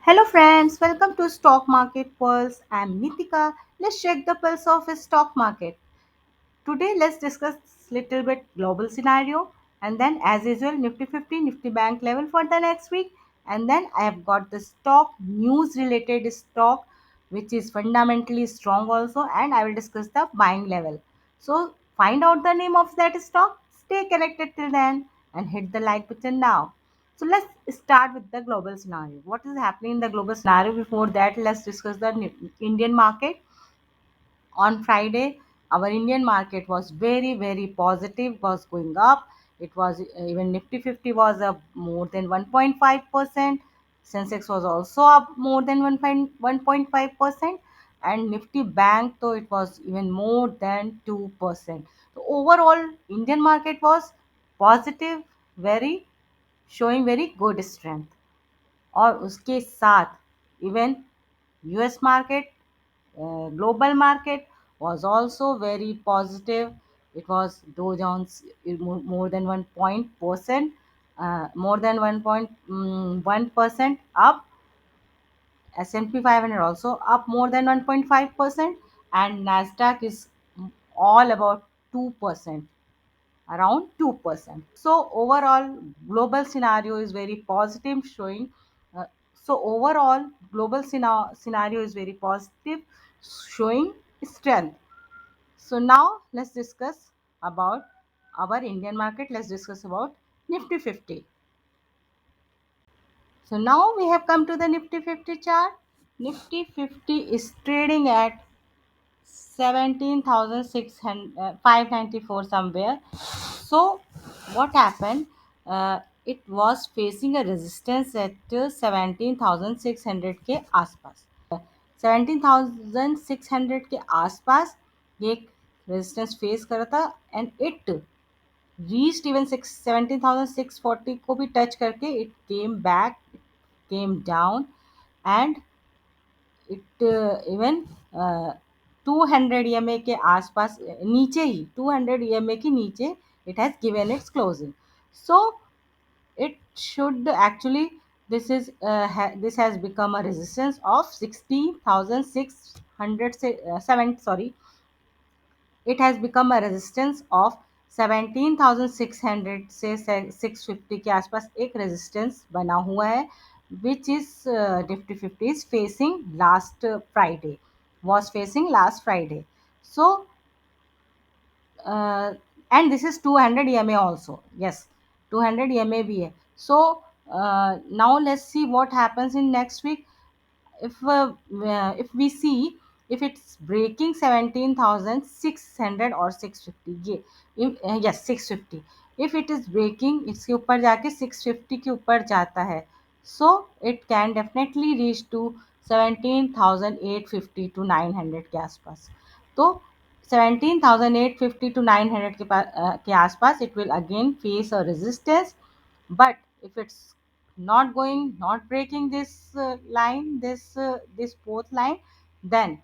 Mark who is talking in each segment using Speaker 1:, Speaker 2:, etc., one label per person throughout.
Speaker 1: Hello friends, welcome to Stock Market Pulse. I'm Nitika. Let's check the pulse of the stock market. Today let's discuss little bit global scenario and then as usual Nifty 50 Nifty bank level for the next week, and then I have got the stock news related stock which is fundamentally strong also, and I will discuss the buying level. So find out the name of that stock, stay connected till then and hit the like button now. So let's start with the global scenario. What is happening in the global scenario? Before that, let's discuss the Indian market. On Friday, our Indian market was very positive, was going up. It was even Nifty 50 was up more than 1.5%. Sensex was also up more than 1.5%, and Nifty Bank though it was even more than 2%. So overall, Indian market was positive, very showing very good strength. और उसके साथ even US market global market was also very positive. It was Dow Jones more than 1% more than 1.1% up. S&P 500 also up more than 1.5%, and Nasdaq is all about 2%, around 2%. So overall, global scenario is very positive, showing. Uh, so overall, global scenario is very positive, showing strength. So now let's discuss about our Indian market. Let's discuss about Nifty 50. So now we have come to the Nifty 50 chart. Nifty 50 is trading at 17,594 somewhere. So what happened? It was facing a resistance at 17,600 के आसपास. 17,600 के आसपास ये एक resistance face कर रहा था, and it reached even 17,640 को भी टच करके it came back, came down, and it even 200 EMA के आसपास नीचे ही 200 ईएमए के नीचे it has given it's closing. So it should actually, this has become a resistance of 60,600 sorry, it has become a resistance of 17,600 से 650 के आसपास एक resistance बना हुआ है, which is Nifty 50 is facing last Friday, was facing last Friday. So and this is 200 EMA also. Yes, 200 EMA भी है. So now let's see what happens in next week. If we see, if it's breaking 17,600 or 650, ये yes 650, if it is breaking इसके ऊपर जाके 650 के ऊपर जाता है, so it can definitely reach to 17,850 to 900 के आसपास. तो 17,850 to 900 के आसपास it will again face a resistance. But if it's not going, not breaking this line, this fourth line, then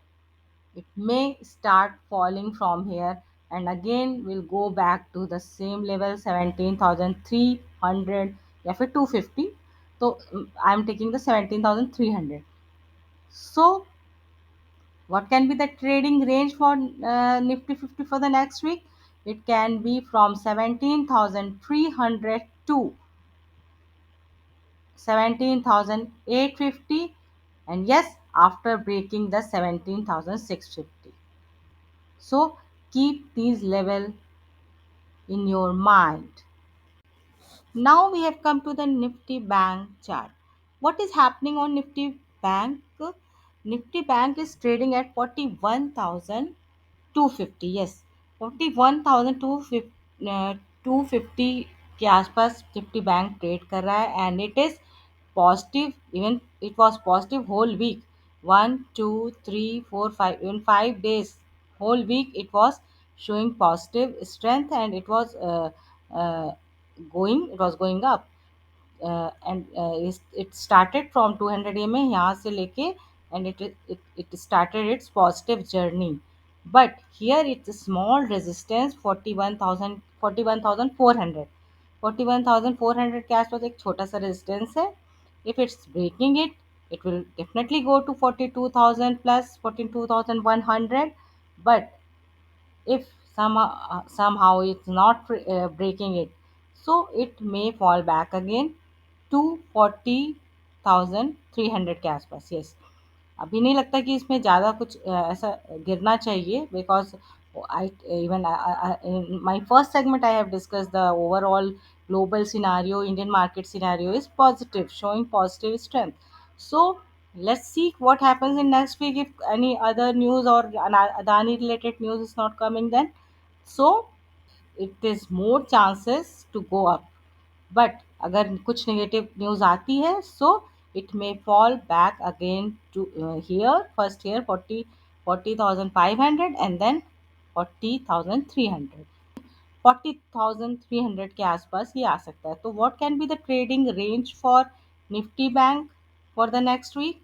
Speaker 1: it may start falling from here, and again will go back to the same level 17,300 या फिर 250. So I am taking the 17,300. So what can be the trading range for Nifty 50 for the next week? It can be from 17,300 to 17,850, and yes, after breaking the 17,650. So keep these level in your mind. Now we have come to the Nifty Bank chart. What is happening on Nifty Bank? Nifty Bank is trading at 41,250. Yes, 41,250 के आसपास Nifty bank trade कर रहा है, and it is positive. Even it was positive whole week, 1 2 3 4 5, even 5 days, whole week it was showing positive strength, and it was uh, going up. It started from 200 EMA यहाँ से लेके, and it started its positive journey. But here it's a small resistance 41,000, 41,400, 41,400 के आसपास एक छोटा सा resistance है. If it's breaking it, It will definitely go to 42,000 plus 42,100. But if somehow it's not breaking it, so it may fall back again to 40,300 के आसपास. Yes, अभी नहीं लगता कि इसमें ज़्यादा कुछ ऐसा गिरना चाहिए, because I even in my first segment I have discussed the overall global scenario, Indian market scenario is positive, showing positive strength. So let's see what happens in next week. If any other news or Adani related news is not coming, then so it is more chances to go up. But अगर कुछ negative news आती है, so it may fall back again to here, first here 40,500 and then 40,300. 40,300 के आसपास ये आ सकता है. तो what can be the trading range for Nifty bank for the next week?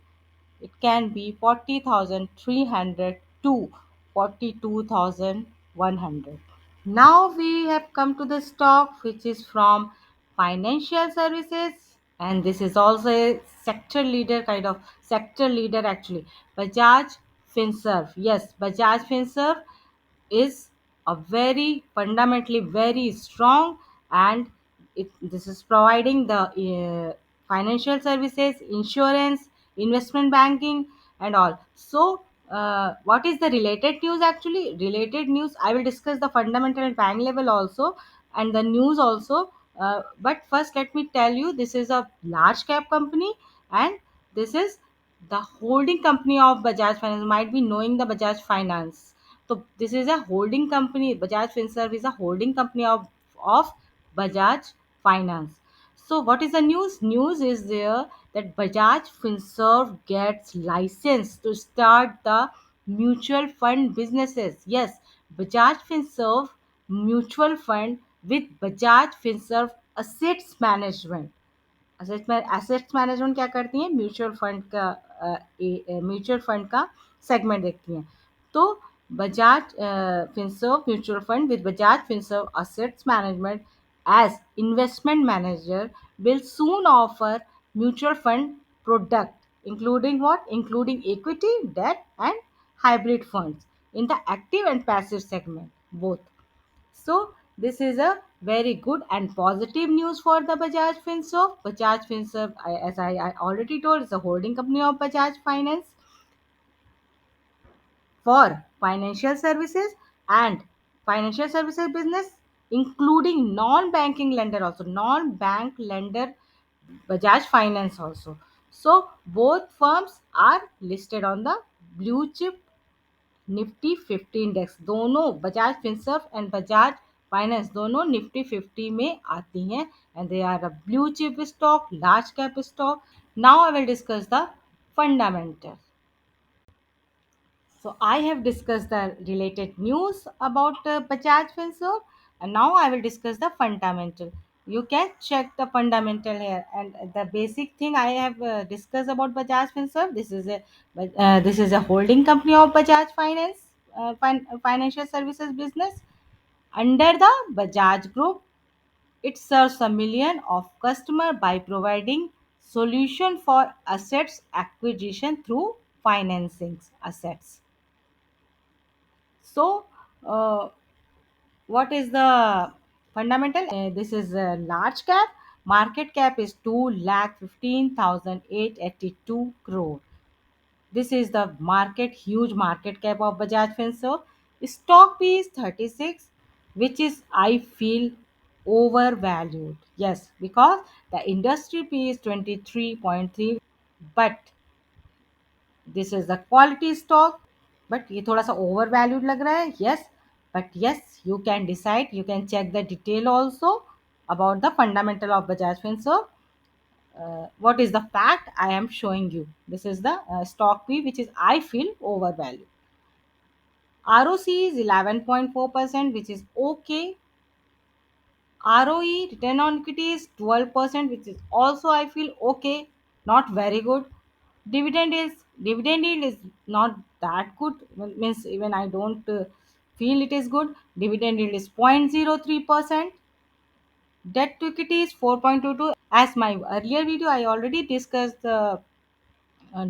Speaker 1: It can be 40,300 to 42,100. Now we have come to the stock which is from financial services, and this is also a sector leader, kind of sector leader actually. Bajaj Finserv. Yes, Bajaj Finserv is a very fundamentally very strong, and this is providing the financial services, insurance, investment banking and all. So what is the related news? Actually related news, I will discuss the fundamental and bank level also, and the news also. But first let me tell you, this is a large cap company, and this is the holding company of Bajaj Finance. Might be knowing the Bajaj Finance. So this is a holding company. Bajaj Finserv is a holding company of Bajaj Finance. So what is the news? News is there that Bajaj Finserv gets license to start the mutual fund businesses. Yes, Bajaj Finserv mutual fund with Bajaj Finserv Assets Management. Assets management क्या करती हैं? Mutual fund का mutual fund का segment देखती हैं. तो Bajaj Finserv mutual fund with Bajaj Finserv assets management as investment manager will soon offer mutual fund product including what? Including equity, debt and hybrid funds in the active and passive segment both. So this is a very good and positive news for the Bajaj Finserv. Bajaj Finserv, as I already told, is a holding company of Bajaj Finance for financial services and financial services business, including non-banking lender also, non-bank lender Bajaj Finance also. So both firms are listed on the Bluechip Nifty 50 index. दोनों Bajaj Finserv and Bajaj Finance दोनों निफ्टी 50 में आती हैं, and they are a blue chip stock, large cap stock. Now I will discuss the fundamental. So I have discussed the related news about Bajaj Finserv, and now I will discuss the fundamental. You can check the fundamental here, and the basic thing I have discussed about Bajaj Finserv. This is a holding company of Bajaj Finance, financial services business under the Bajaj Group. It serves a million of customer by providing solution for assets acquisition through financing assets. So, uh, what is the fundamental? This is a large cap. Market cap is 2,15,882 crore. This is the market, huge market cap of Bajaj Finserv. Stock P is 36, which is, I feel, overvalued. Yes, because the industry P is 23.3, but this is the quality stock. But ये थोड़ा सा over valued लग रहा है. Yes, but yes, you can decide, you can check the detail also about the fundamental of Bajaj Finserv. What is the fact I am showing you? This is the stock P, which is, I feel, overvalued. ROC is 11.4%, which is okay. ROE, return on equity, is 12%, which is also, I feel, okay, not very good. Dividend yield is not that good. Means even I don't feel it is good. Dividend yield is 0.03%. Debt to equity is 4.22. As my earlier video, I already discussed the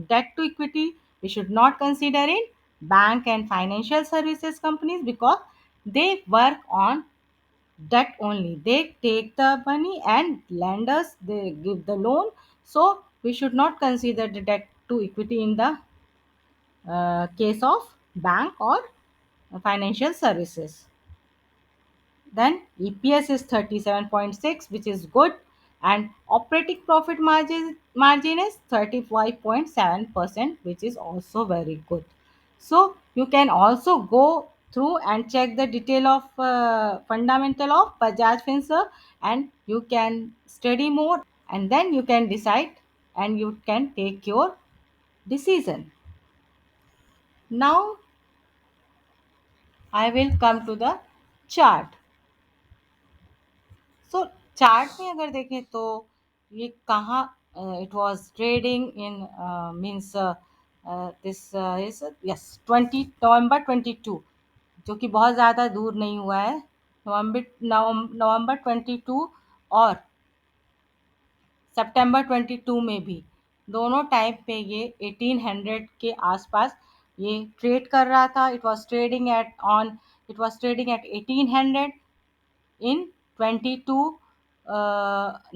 Speaker 1: debt to equity, we should not consider in bank and financial services companies because they work on debt only. They take the money and lenders they give the loan. So we should not consider the debt to equity in the case of bank or financial services. Then EPS is 37.6, which is good, and operating profit margin is 35.7%, which is also very good. So you can also go through and check the detail of fundamental of Bajaj Finserv, and you can study more, and then you can decide and you can take your decision. Now I will come to the chart. So chart में अगर देखें तो ये कहाँ it was trading in means this is yes 20 नवंबर 22, जो कि बहुत ज़्यादा दूर नहीं हुआ है। नवंबर 22 और सितंबर 22 में भी दोनों टाइम पे ये 1800 के आसपास ये ट्रेड कर रहा था। It was trading at 1800 in 22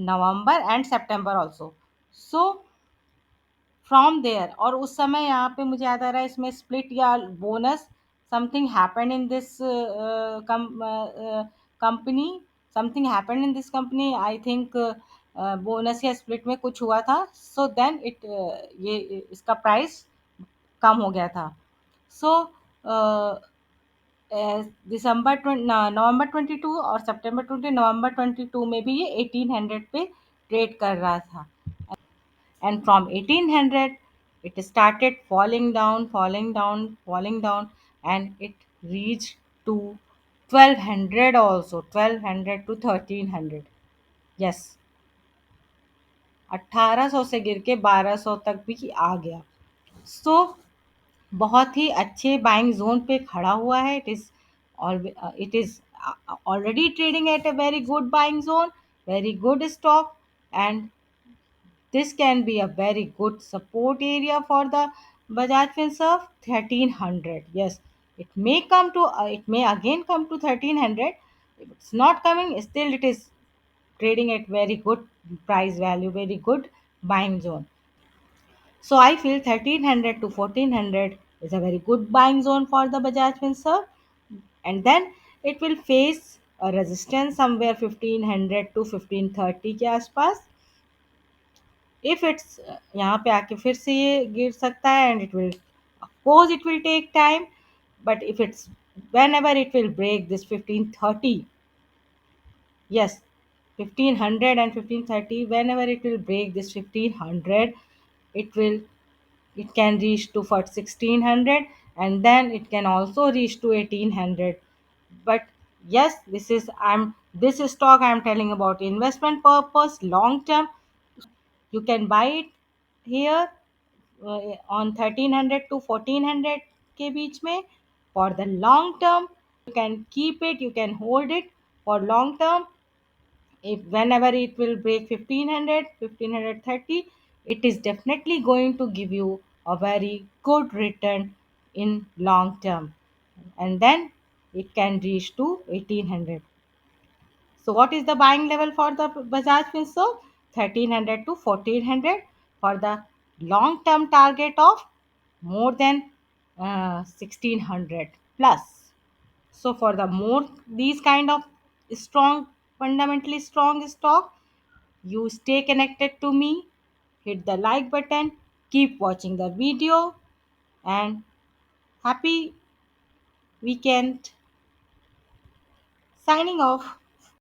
Speaker 1: November and September also. So from there, और उस समय यहाँ पे मुझे याद आ रहा है इसमें स्प्लिट या bonus something happened in this company, something happened in this company, I think bonus या स्प्लिट में कुछ हुआ था। सो देन इट ये इसका प्राइस कम हो गया था। सो नवंबर 22 और सितंबर 20, नवंबर 22 में भी ये 1800 पे ट्रेड कर रहा था, and from 1800 it started falling down, falling down, falling down, and it reached to 1200 also, 1200 to 1300। yes, 1800 से गिर के 1200 तक भी आ गया। सो बहुत ही अच्छे बाइंग जोन पे खड़ा हुआ है। It is already trading at a very good buying zone, very good stock, and this can be a very good support area for the Bajaj Finserv 1300। Yes, it may again come to 1300. If it's not coming, still it is trading at very good price value, very good buying zone. So I feel 1300 to 1400 is a very good buying zone for the Bajaj Finserv, and then it will face a resistance somewhere 1500 to 1530 के आसपास। If it's यहाँ पे आके फिर से ये गिर सकता है, and it will of course it will take time, but if it's whenever it will break this 1530, yes, 1500 and 1530, whenever it will break this 1500, it will it can reach to for 1600, and then it can also reach to 1800। but yes, this stock I'm telling about investment purpose long term, you can buy it here on 1300 to 1400 के बीच में for the long term। You can keep it, you can hold it for long term। if whenever it will break 1500, 1530, it is definitely going to give you a very good return in long term, and then it can reach to 1800। so what is the buying level for the Bajaj Finserv? 1300 to 1400 for the long term target of more than 1600 plus। So for the more these kind of strong, fundamentally strong stock, you stay connected to me, hit the like button, keep watching the video, and happy weekend. Signing off.